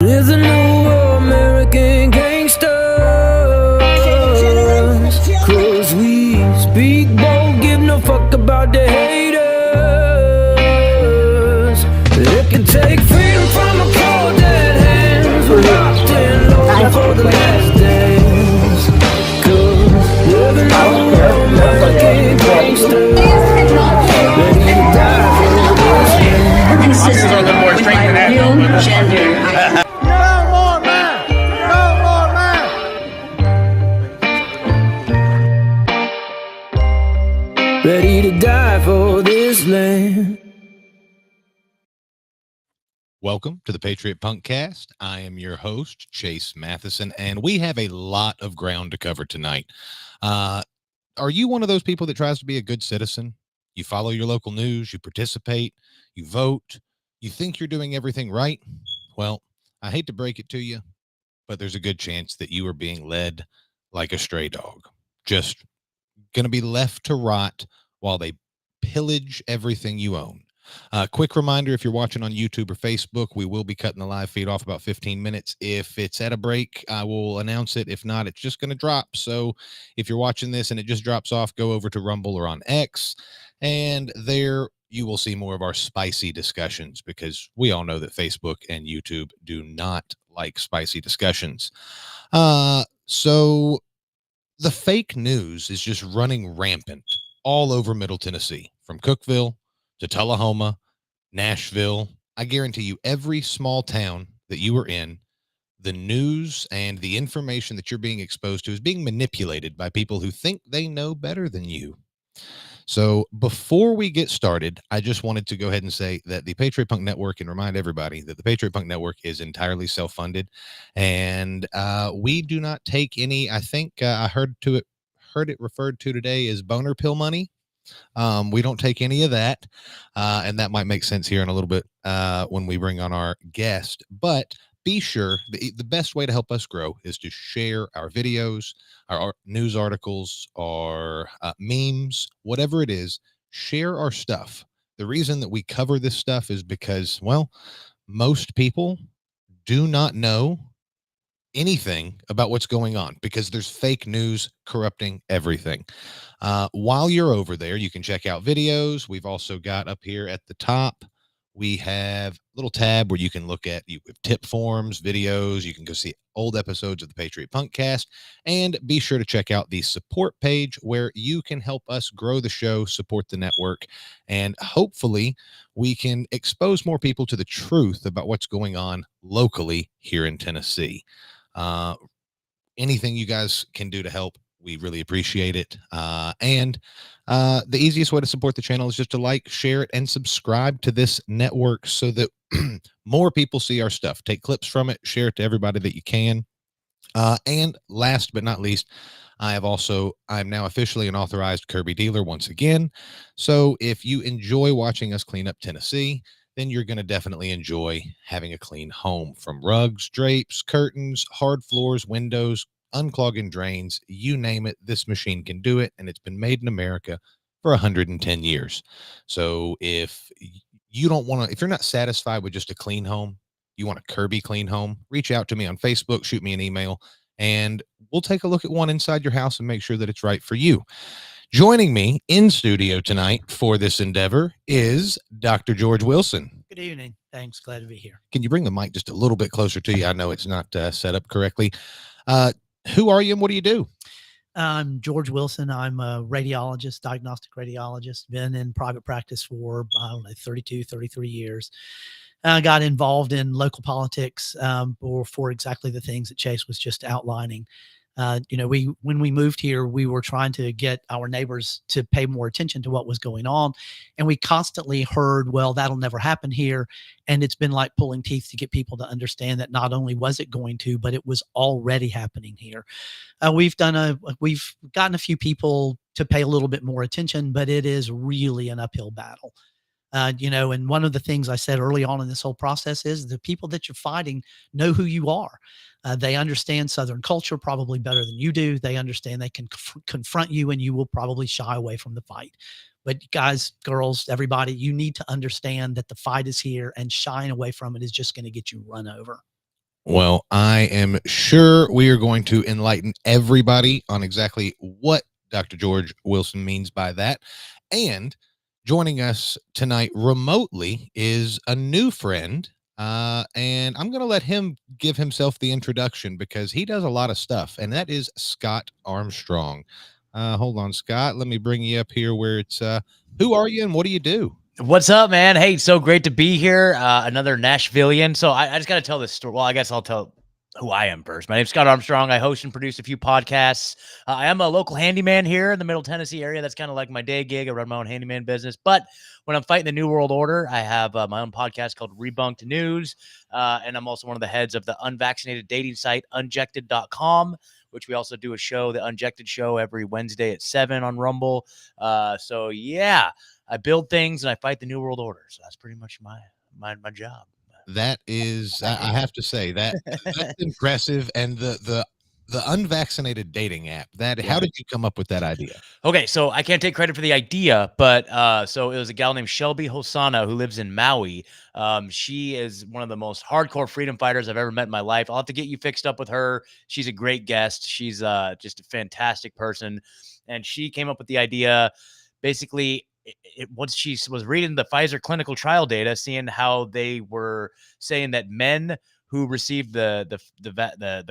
We're the new American gangsters, 'cause we speak bold, give no fuck about the haters. It can take freedom from a cold dead hands. We're locked in low for the last days, 'cause we're the new American gangsters, ready to die for this land. Consistent with my real gender. Ready to die for this land. Welcome to the Patriot Punkcast. I am your host, Chase Matheson, and we have a lot of ground to cover tonight. Are you one of those people that tries to be a good citizen? You follow your local news, you participate, you vote, you think you're doing everything right? Well, I hate to break it to you, but there's a good chance that you are being led like a stray dog. Just going to be left to rot while they pillage everything you own. Quick reminder, if you're watching on YouTube or Facebook, we will be cutting the live feed off about 15 minutes. If it's at a break, I will announce it. If not, it's just going to drop. So if you're watching this and it just drops off, go over to Rumble or on X, and there you will see more of our spicy discussions, because we all know that Facebook and YouTube do not like spicy discussions. So the fake news is just running rampant all over Middle Tennessee, from Cookeville to Tullahoma, Nashville. I guarantee you, every small town that you are in, the news and the information that you're being exposed to is being manipulated by people who think they know better than you. So before we get started, I just wanted to go ahead and say that the Patriot Punk Network, and remind everybody that the Patriot Punk Network is entirely self-funded, and we do not take any, I think I heard it referred to today as boner pill money. We don't take any of that, and that might make sense here in a little bit when we bring on our guest. But be sure the best way to help us grow is to share our videos, our news articles, our memes, whatever it is. Share our stuff. The reason that we cover this stuff is because, well, most people do not know anything about what's going on, because there's fake news corrupting everything. While you're over there, you can check out videos. We've also got up here at the top, we have a little tab where you can look at tip forms, videos. You can go see old episodes of the Patriot Punkcast, and be sure to check out the support page where you can help us grow the show, support the network, and hopefully we can expose more people to the truth about what's going on locally here in Tennessee. Anything you guys can do to help, we really appreciate it. And the easiest way to support the channel is just to like, share it, and subscribe to this network so that more people see our stuff. Take clips from it, share it to everybody that you can. And last but not least, I'm now officially an authorized Kirby dealer once again. So if you enjoy watching us clean up Tennessee, then you're going to definitely enjoy having a clean home. From rugs, drapes, curtains, hard floors, windows, unclogging drains, you name it, this machine can do it, and it's been made in America for 110 years. So if you're not satisfied with just a clean home, you want a Kirby clean home, reach out to me on Facebook, shoot me an email, and we'll take a look at one inside your house and make sure that it's right for you. Joining me in studio tonight for this endeavor is Dr. George Wilson. Good evening. Thanks. Glad to be here. Can you bring the mic just a little bit closer to you? I know it's not set up correctly. Who are you and what do you do? I'm George Wilson. I'm a radiologist, diagnostic radiologist. Been in private practice for, 32, 33 years. I got involved in local politics for exactly the things that Chase was just outlining. When we moved here, we were trying to get our neighbors to pay more attention to what was going on. And we constantly heard, well, that'll never happen here. And it's been like pulling teeth to get people to understand that not only was it going to, but it was already happening here. We've gotten a few people to pay a little bit more attention, but it is really an uphill battle. And one of the things I said early on in this whole process is the people that you're fighting know who you are. They understand Southern culture probably better than you do. They understand they can confront you, and you will probably shy away from the fight. But guys, girls, everybody, you need to understand that the fight is here, and shying away from it is just going to get you run over. Well, I am sure we are going to enlighten everybody on exactly what Dr. George Wilson means by that. And joining us tonight remotely is a new friend. And I'm going to let him give himself the introduction because he does a lot of stuff, and that is Scott Armstrong. Hold on, Scott. Let me bring you up here where it's who are you and what do you do? What's up, man? Hey, so great to be here. Another Nashvilleian. So I just got to tell this story. Well, I guess I'll tell who I am first. My name's Scott Armstrong. I host and produce a few podcasts. I am a local handyman here in the Middle Tennessee area. That's kind of like my day gig. I run my own handyman business. But when I'm fighting the New World Order, I have my own podcast called Rebunked News. And I'm also one of the heads of the unvaccinated dating site, unjected.com, which we also do a show, the Unjected Show, every Wednesday at 7 on Rumble. So, yeah. I build things and I fight the New World Order. So that's pretty much my job. That is, I have to say that's impressive. And the unvaccinated dating app, how did you come up with that idea? Okay, so I can't take credit for the idea, but so it was a gal named Shelby Hosanna who lives in Maui. She is one of the most hardcore freedom fighters I've ever met in my life. I'll have to get you fixed up with her. She's a great guest. She's just a fantastic person. And she came up with the idea. Basically, once she was reading the Pfizer clinical trial data, seeing how they were saying that men who received the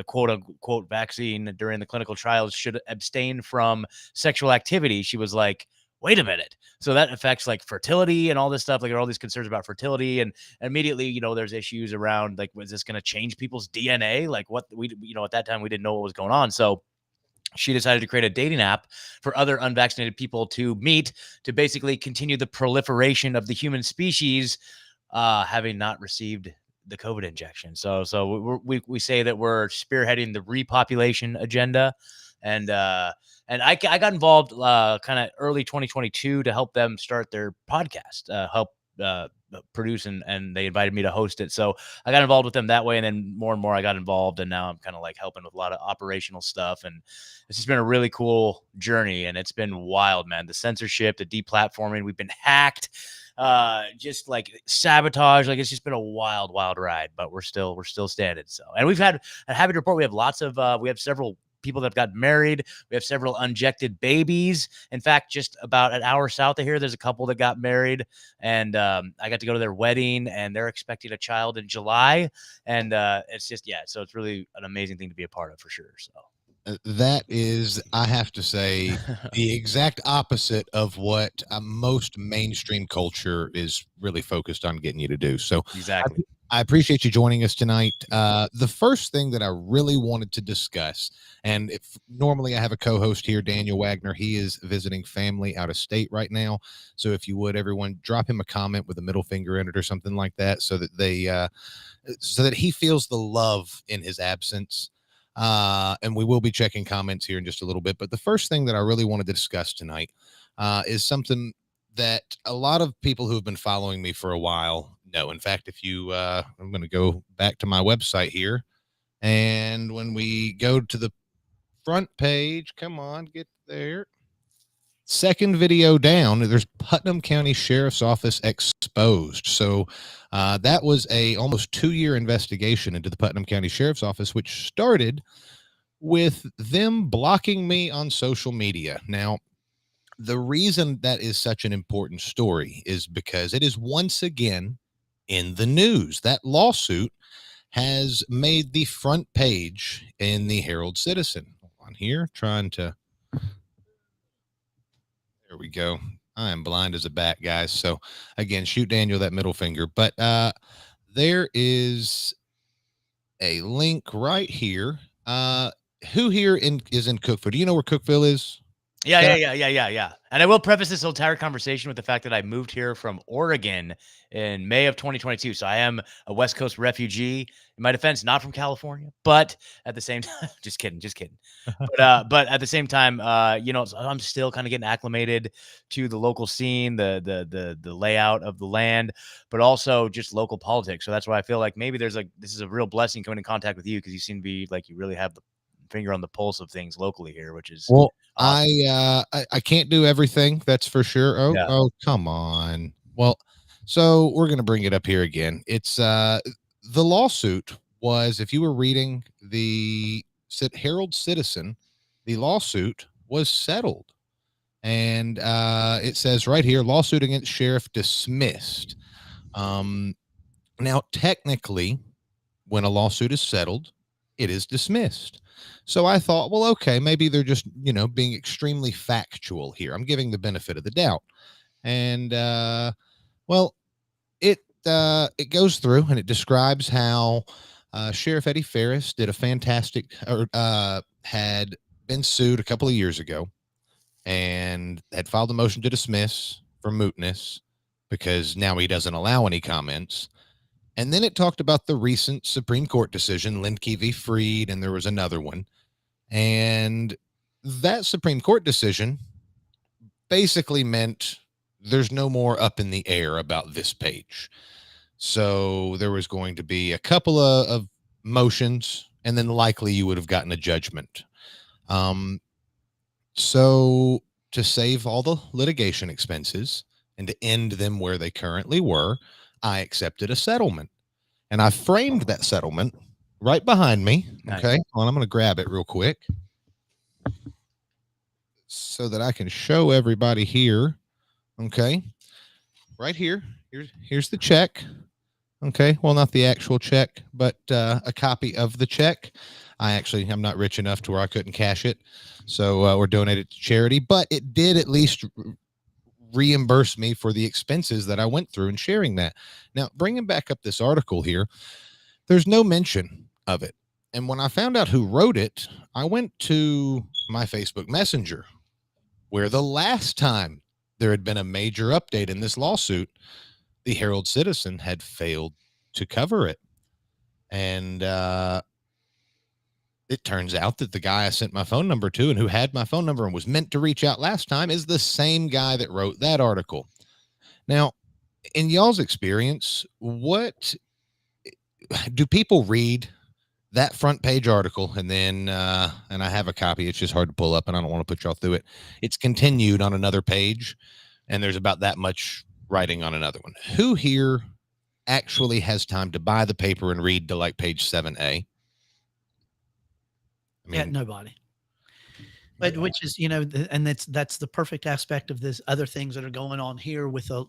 quote unquote vaccine during the clinical trials should abstain from sexual activity, she was like, wait a minute. So that affects like fertility and all this stuff. Like there are all these concerns about fertility, and immediately, there's issues around like, was this going to change people's DNA? Like what at that time we didn't know what was going on. So she decided to create a dating app for other unvaccinated people to meet, to basically continue the proliferation of the human species, having not received the COVID injection. So we say that we're spearheading the repopulation agenda. And I got involved kind of early 2022 to help them start their podcast, help produce, and they invited me to host it. So I got involved with them that way. And then more and more I got involved, and now I'm kind of like helping with a lot of operational stuff. And it's just been a really cool journey, and it's been wild, man. The censorship, the deplatforming, we've been hacked, just like sabotage. Like it's just been a wild ride, but we're still standing. So, and we've had a happy to report. We have lots of, we have several people that have got married. We have several unjected babies. In fact, just about an hour south of here, there's a couple that got married, and I got to go to their wedding, and they're expecting a child in July. And it's just, so it's really an amazing thing to be a part of for sure. So that is, I have to say, the exact opposite of what most mainstream culture is really focused on getting you to do. So exactly. I appreciate you joining us tonight. The first thing that I really wanted to discuss, and normally I have a co-host here, Daniel Wagner. He is visiting family out of state right now. So if you would, everyone, drop him a comment with a middle finger in it or something like that, so that he feels the love in his absence. And we will be checking comments here in just a little bit. But the first thing that I really wanted to discuss tonight is something that a lot of people who have been following me for a while know. In fact, if you, I'm going to go back to my website here. And when we go to the front page, come on, get there. Second video down, there's Putnam County Sheriff's Office exposed. So that was a almost 2-year investigation into the Putnam County Sheriff's Office, which started with them blocking me on social media. Now, the reason that is such an important story is because it is once again in the news. That lawsuit has made the front page in the Herald Citizen. Hold on here, trying to... There we go. I am blind as a bat, guys. So again, shoot Daniel that middle finger. But there is a link right here. Who here is in Cookville? Do you know where Cookville is? Yeah. And I will preface this entire conversation with the fact that I moved here from Oregon in May of 2022. So I am a West Coast refugee. In my defense, not from California, but at the same time, just kidding. But at the same time, I'm still kind of getting acclimated to the local scene, the layout of the land, but also just local politics. So that's why I feel like maybe this is a real blessing coming in contact with you, because you seem to be like, you really have the finger on the pulse of things locally here, which is well. Awesome. I can't do everything, that's for sure. Oh, come on. Well, so we're gonna bring it up here again. It's the lawsuit was, if you were reading the Herald Citizen, the lawsuit was settled. And it says right here, lawsuit against sheriff dismissed. Now, technically, when a lawsuit is settled, it is dismissed. So I thought, well, okay, maybe they're just, being extremely factual here. I'm giving the benefit of the doubt. And, well, it goes through and it describes how Sheriff Eddie Ferris did a fantastic, had been sued a couple of years ago and had filed a motion to dismiss for mootness because now he doesn't allow any comments. And then it talked about the recent Supreme Court decision, Lindke v. Freed, and there was another one. And that Supreme Court decision basically meant there's no more up in the air about this page. So there was going to be a couple of motions, and then likely you would have gotten a judgment. So to save all the litigation expenses and to end them where they currently were, I accepted a settlement, and I framed that settlement right behind me. Nice. Okay. Well, I'm going to grab it real quick so that I can show everybody here. Okay. Right here. Here's the check. Okay. Well, not the actual check, but a copy of the check. I'm not rich enough to where I couldn't cash it. So we're donating it to charity, but it did at least reimburse me for the expenses that I went through in sharing that. Now, bringing back up this article here, there's no mention of it. And when I found out who wrote it, I went to my Facebook Messenger, where the last time there had been a major update in this lawsuit, the Herald Citizen had failed to cover it. And it turns out that the guy I sent my phone number to and who had my phone number and was meant to reach out last time is the same guy that wrote that article. Now, in y'all's experience, what do people read that front page article? And then, and I have a copy, it's just hard to pull up and I don't want to put y'all through it. It's continued on another page and there's about that much writing on another one. Who here actually has time to buy the paper and read to like page 7A? Yeah, nobody. But which is, and that's the perfect aspect of this other things that are going on here with a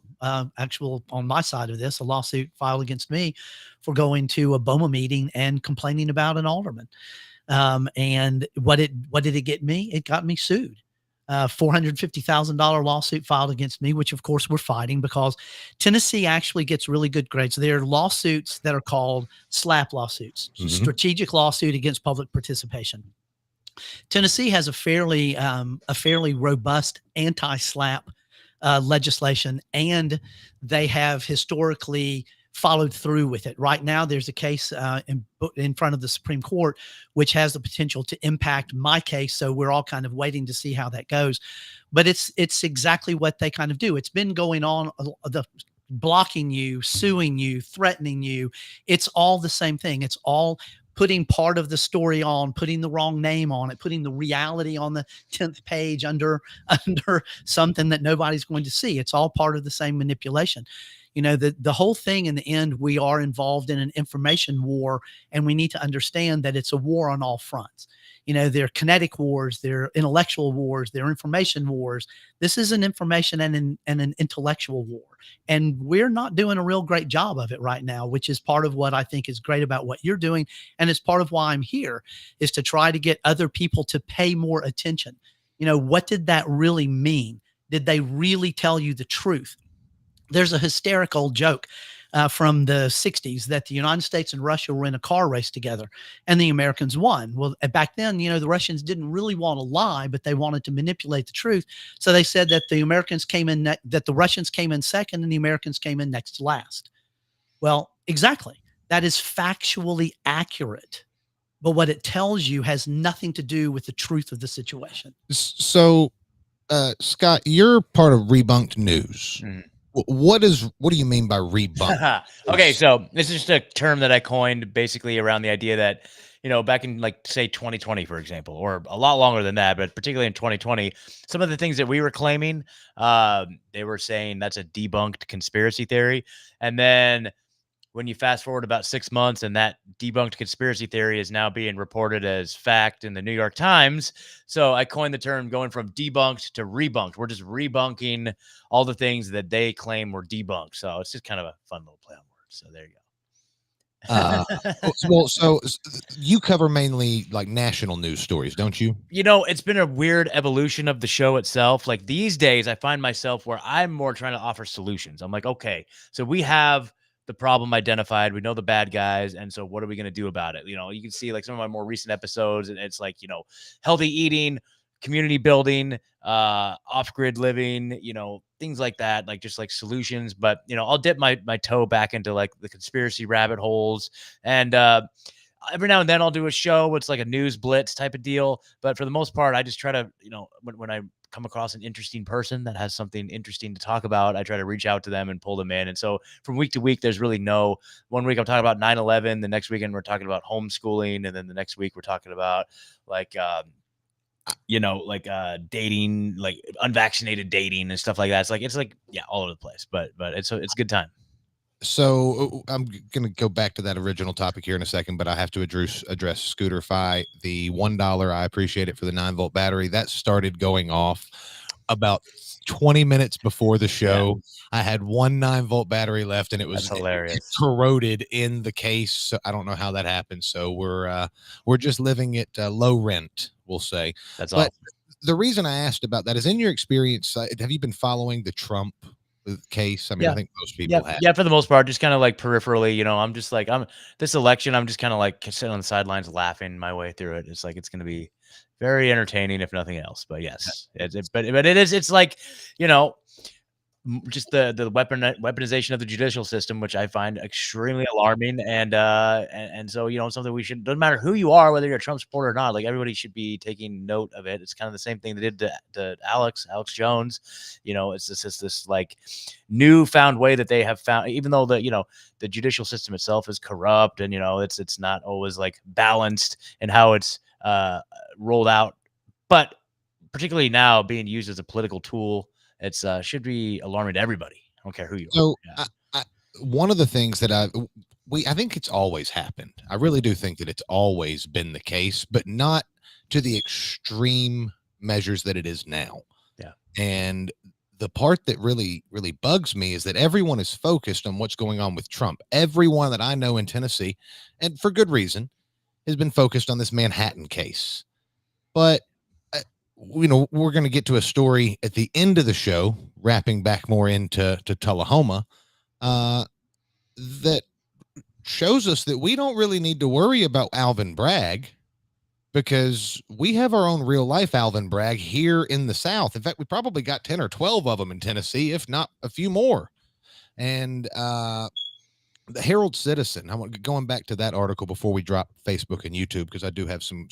actual, on my side of this, a lawsuit filed against me for going to a BOMA meeting and complaining about an alderman. And what did it get me? It got me sued. $450,000 lawsuit filed against me, which of course we're fighting because Tennessee actually gets really good grades. There are lawsuits that are called SLAP lawsuits, strategic lawsuit against public participation. Tennessee has a fairly robust anti-SLAP legislation, and they have historically followed through with it. Right now, there's a case in front of the Supreme Court, which has the potential to impact my case. So we're all kind of waiting to see how that goes. But it's exactly what they kind of do. It's been going on, the blocking you, suing you, threatening you. It's all the same thing. It's all putting part of the story on, putting the wrong name on it, putting the reality on the 10th page under something that nobody's going to see. It's all part of the same manipulation. The whole thing in the end, we are involved in an information war, and we need to understand that it's a war on all fronts. There are kinetic wars, there are intellectual wars, there are information wars. This is an information and an intellectual war. And we're not doing a real great job of it right now, which is part of what I think is great about what you're doing. And it's part of why I'm here, is to try to get other people to pay more attention. What did that really mean? Did they really tell you the truth? There's a hysterical joke from the 60s that the United States and Russia were in a car race together and the Americans won. Well, back then, the Russians didn't really want to lie, but they wanted to manipulate the truth. So they said that the Americans came in, that the Russians came in second and the Americans came in next to last. Well, exactly. That is factually accurate. But what it tells you has nothing to do with the truth of the situation. So, Scott, you're part of Rebunked News. What do you mean by rebunked? Okay, so this is just a term that I coined basically around the idea that, back in say 2020, for example, or a lot longer than that, but particularly in 2020, some of the things that we were claiming, they were saying that's a debunked conspiracy theory. And then when you fast forward about 6 months and that debunked conspiracy theory is now being reported as fact in the New York Times. So I coined the term going from debunked to rebunked. We're just rebunking all the things that they claim were debunked. So it's just kind of a fun little play on words. So there you go. So you cover mainly like national news stories, don't you? You know, it's been a weird evolution of the show itself. Like these days, I find myself where I'm more trying to offer solutions. I'm like, okay, so we have the problem identified. We know the bad guys. And so what are we going to do about it? You know, you can see like some of my more recent episodes, and it's like, you know, healthy eating, community building, off-grid living, you know, things like that, like just like solutions. But, you know, I'll dip my toe back into like the conspiracy rabbit holes. And, every now and then I'll do a show. It's like a news blitz type of deal. But for the most part, I just try to, you know, when I come across an interesting person that has something interesting to talk about, I try to reach out to them and pull them in. And so from week to week, there's really no, one week I'm talking about 9/11. The next weekend we're talking about homeschooling. And then the next week we're talking about like, you know, like dating, like unvaccinated dating and stuff like that. It's like, yeah, all over the place, but it's a good time. So I'm going to go back to that original topic here in a second, but I have to address Scooter Fi, the $1. I appreciate it for the 9-volt battery that started going off about 20 minutes before the show. I had one 9-volt battery left, and it was hilarious. Corroded in the case. So I don't know how that happened. So we're just living at low rent, we'll say. That's but awesome. The reason I asked about that is, in your experience, have you been following the Trump case? I mean, I think most people have. Yeah, for the most part, just kind of like peripherally, you know, I'm just like, this election, I'm just kind of like sitting on the sidelines laughing my way through it. It's like, it's going to be very entertaining, if nothing else. But yes, but it is, it's like, you know, just the weaponization of the judicial system, which I find extremely alarming. And so, you know, something we should, doesn't matter who you are, whether you're a Trump supporter or not, like everybody should be taking note of it. It's kind of the same thing they did to Alex Jones. You know, it's just this like newfound way that they have found, even though the, you know, the judicial system itself is corrupt, and, you know, it's not always like balanced in how it's rolled out, but particularly now being used as a political tool, it's should be alarming to everybody. I don't care who you are. So one of the things that I think it's always happened. I really do think that it's always been the case, but not to the extreme measures that it is now. Yeah. And the part that really, really bugs me is that everyone is focused on what's going on with Trump. Everyone that I know in Tennessee, and for good reason, has been focused on this Manhattan case. But you know, we're going to get to a story at the end of the show, wrapping back more into Tullahoma, that shows us that we don't really need to worry about Alvin Bragg, because we have our own real life Alvin Bragg here in the South. In fact, we probably got 10 or 12 of them in Tennessee, if not a few more. And the Herald Citizen, going back to that article before we drop Facebook and YouTube, because I do have some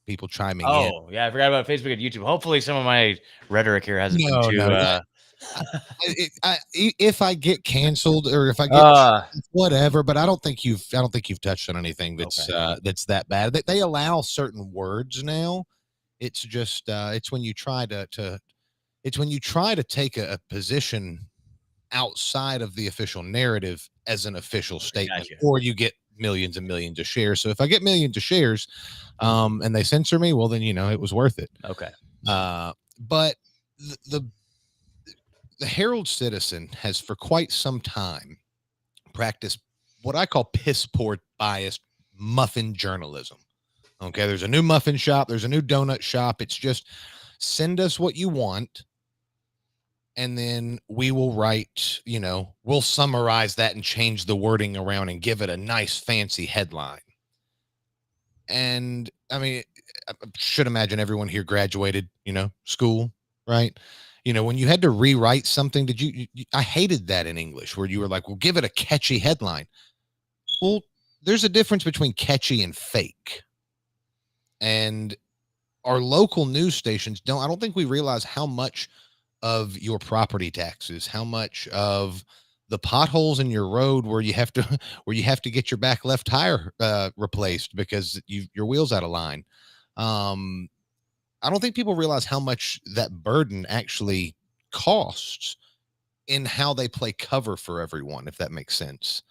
people chiming in. Oh, yeah, I forgot about Facebook and YouTube. Hopefully some of my rhetoric here hasn't been too if I get canceled or if I get whatever, but I don't think you've touched on anything that's that's that bad. They allow certain words now. It's just it's when you try to take a position outside of the official narrative as an official statement, or you get millions and millions of shares. So if I get millions of shares and they censor me, well, then, you know, it was worth it. Okay. But the Herald Citizen has for quite some time practiced what I call piss poor biased muffin journalism. Okay, there's a new muffin shop, there's a new donut shop. It's just send us what you want, and then we will write, you know, we'll summarize that and change the wording around and give it a nice fancy headline. And I mean, I should imagine everyone here graduated, you know, school, right? You know, when you had to rewrite something, I hated that in English, where you were like, well, give it a catchy headline. Well, there's a difference between catchy and fake. And our local news stations I don't think we realize how much of your property taxes, how much of the potholes in your road where you have to get your back left tire replaced because your wheel's out of line. I don't think people realize how much that burden actually costs in how they play cover for everyone, if that makes sense.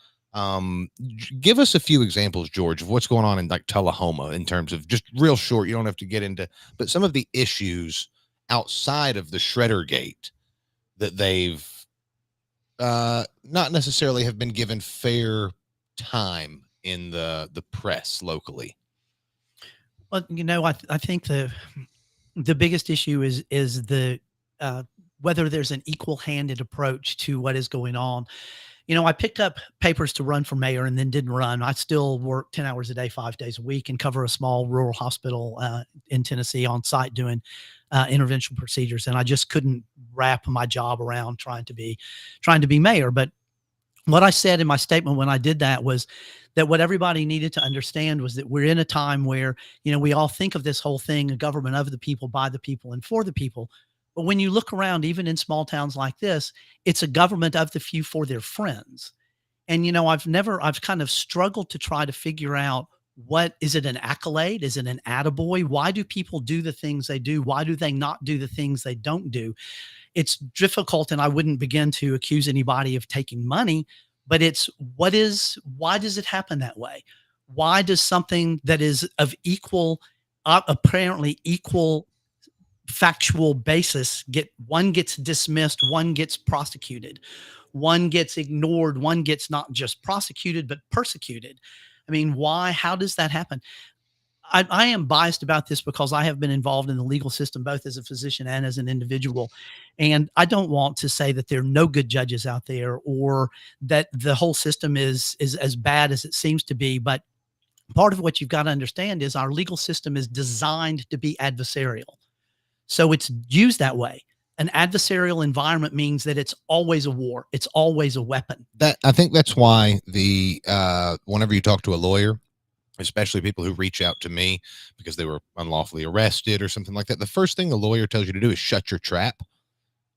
Give us a few examples, George, of what's going on in like Tullahoma in terms of just real short. You don't have to get into, but some of the issues outside of the shredder gate that they've not necessarily have been given fair time in the press locally. Well, I think the biggest issue is the whether there's an equal-handed approach to what is going on. I picked up papers to run for mayor and then didn't run. I still work 10 hours a day, 5 days a week, and cover a small rural hospital in Tennessee on site doing interventional procedures. And I just couldn't wrap my job around trying to be mayor. But what I said in my statement when I did that was that what everybody needed to understand was that we're in a time where, we all think of this whole thing, a government of the people, by the people, and for the people. But when you look around, even in small towns like this, it's a government of the few for their friends. And, I've kind of struggled to try to figure out, what is it, an accolade? Is it an attaboy? Why do people do the things they do? Why do they not do the things they don't do? It's difficult, and I wouldn't begin to accuse anybody of taking money, but it's why does it happen that way? Why does something that is of apparently equal factual basis one gets dismissed, one gets prosecuted, one gets ignored, one gets not just prosecuted but persecuted? I mean, why? How does that happen? I am biased about this because I have been involved in the legal system, both as a physician and as an individual. And I don't want to say that there are no good judges out there, or that the whole system is as bad as it seems to be. But part of what you've got to understand is our legal system is designed to be adversarial. So it's used that way. An adversarial environment means that it's always a war. It's always a weapon. I think that's why whenever you talk to a lawyer, especially people who reach out to me because they were unlawfully arrested or something like that, the first thing the lawyer tells you to do is shut your trap.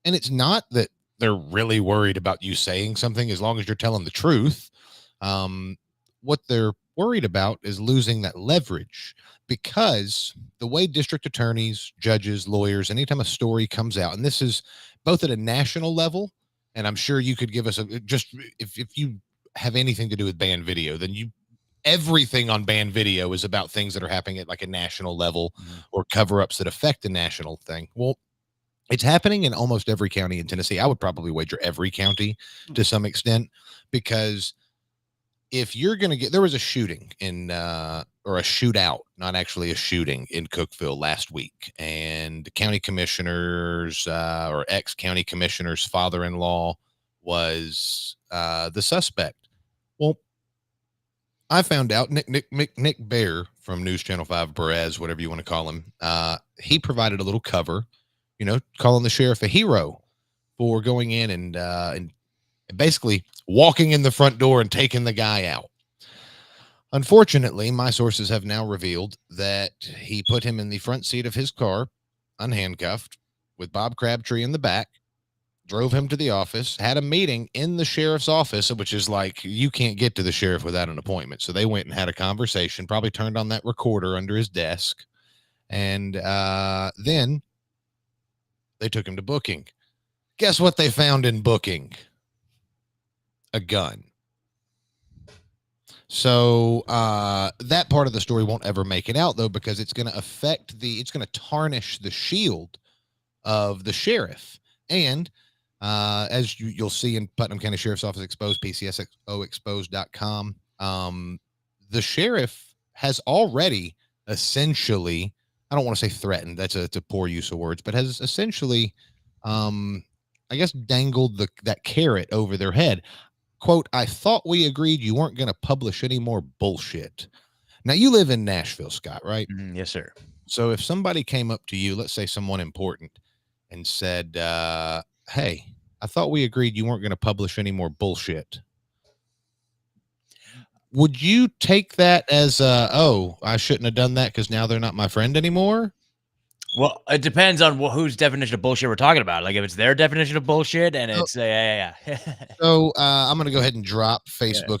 And it's not that they're really worried about you saying something as long as you're telling the truth. What they're worried about is losing that leverage, because the way district attorneys, judges, lawyers, anytime a story comes out, and this is both at a national level, and I'm sure you could give us if you have anything to do with banned video, then everything on banned video is about things that are happening at like a national level, or cover-ups that affect the national thing. Well, it's happening in almost every county in Tennessee. I would probably wager every county to some extent, because if you're going to there was a shooting or a shootout, not actually a shooting, in Cookeville last week, and the county commissioner's or ex-county commissioner's father-in-law was the suspect. Well, I found out Nick Bear from News Channel 5, Perez, whatever you want to call him, he provided a little cover, calling the sheriff a hero for going in and basically walking in the front door and taking the guy out. Unfortunately, my sources have now revealed that he put him in the front seat of his car, unhandcuffed, with Bob Crabtree in the back, drove him to the office, had a meeting in the sheriff's office, which is like, you can't get to the sheriff without an appointment. So they went and had a conversation, probably turned on that recorder under his desk. And then they took him to booking. Guess what they found in booking? A gun. So that part of the story won't ever make it out, though, because it's going to affect it's going to tarnish the shield of the sheriff. And as you'll see in Putnam County Sheriff's Office Exposed, PCSOexposed.com, the sheriff has already essentially, I don't want to say threatened, that's a poor use of words, but has essentially, I guess, dangled that carrot over their head. Quote, "I thought we agreed you weren't going to publish any more bullshit." Now, you live in Nashville, Scott, right? Yes, sir. So if somebody came up to you, let's say someone important, and said, hey, I thought we agreed you weren't going to publish any more bullshit, would you take that as, oh, I shouldn't have done that because now they're not my friend anymore? Well, it depends on whose definition of bullshit we're talking about. Like, if it's their definition of bullshit and it's, So I'm going to go ahead and drop Facebook